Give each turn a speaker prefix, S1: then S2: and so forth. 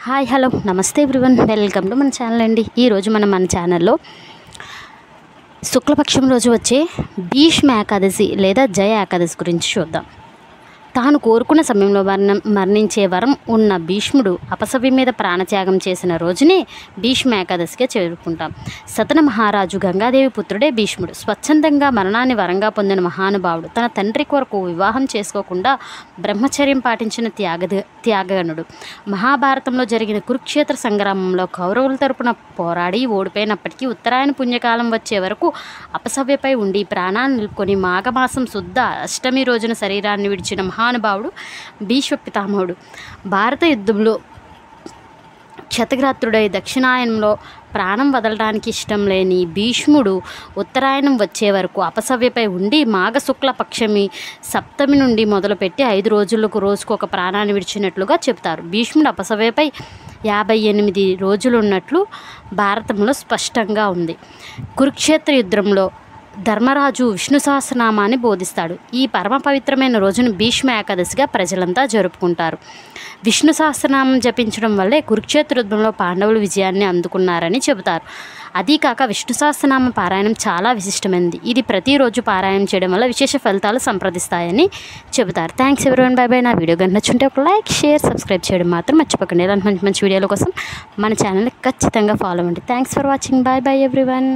S1: Hi hello నమస్తే everyone, welcome to మన channel అండి. ఈరోజు మన ఛానల్లో శుక్లపక్షం రోజు వచ్చే భీష్మ ఏకాదశి లేదా జయ ఏకాదశి గురించి చూద్దాం. తాను కోరుకున్న సమయంలో మరణించే వరం ఉన్న భీష్ముడు అపసవ్యం మీద ప్రాణత్యాగం చేసిన రోజునే భీష్మ ఏకాదశిగా చేరుకుంటాం. సతన మహారాజు గంగాదేవి పుత్రుడే భీష్ముడు. స్వచ్ఛందంగా మరణాన్ని వరంగా పొందిన మహానుభావుడు. తన తండ్రి కొరకు వివాహం చేసుకోకుండా బ్రహ్మచర్యం పాటించిన త్యాగగనుడు. మహాభారతంలో జరిగిన కురుక్షేత్ర సంగ్రామంలో కౌరవుల తరపున పోరాడి ఓడిపోయినప్పటికీ ఉత్తరాయణ పుణ్యకాలం వచ్చే వరకు అపసవ్యపై ఉండి ప్రాణాలు నిలుపుకొని మాఘమాసం శుద్ధ అష్టమి రోజున శరీరాన్ని విడిచిన మహానుభావుడు భీష్మ పితామహుడు. భారత యుద్ధంలో క్షతగాత్రుడై దక్షిణాయనంలో ప్రాణం వదలడానికి ఇష్టం లేని భీష్ముడు ఉత్తరాయణం వచ్చే వరకు అపసవ్యపై ఉండి మాఘశుక్ల పక్షమి సప్తమి నుండి మొదలుపెట్టి 5 రోజులకు రోజుకు ఒక ప్రాణాన్ని విడిచినట్లుగా చెబుతారు. భీష్ముడు అపసవ్యపై 58 రోజులున్నట్లు భారతంలో స్పష్టంగా ఉంది. కురుక్షేత్ర యుద్ధంలో ధర్మరాజు విష్ణు సహస్రనామాన్ని బోధిస్తాడు. ఈ పరమ పవిత్రమైన రోజును భీష్మ ఏకాదశిగా ప్రజలంతా జరుపుకుంటారు. విష్ణు సహస్రనామం జపించడం వల్లే కురుక్షేత్ర యుద్ధంలో పాండవులు విజయాన్ని అందుకున్నారని చెబుతారు. అదీకాక విష్ణు సహస్రనామ పారాయణం చాలా విశిష్టమైనది. ఇది ప్రతిరోజు పారాయణం చేయడం వల్ల విశేష ఫలితాలు సంప్రదిస్తాయని చెబుతారు. Thanks everyone, by by. నా వీడియో కనుక నచ్చుంటే ఒక లైక్, షేర్, సబ్స్క్రైబ్ చేయడం మాత్రం మర్చిపోకండి. ఇలాంటి మంచి వీడియోల కోసం మన ఛానల్ని ఖచ్చితంగా ఫాలో అవ్వండి. Thanks for watching. By by everyone.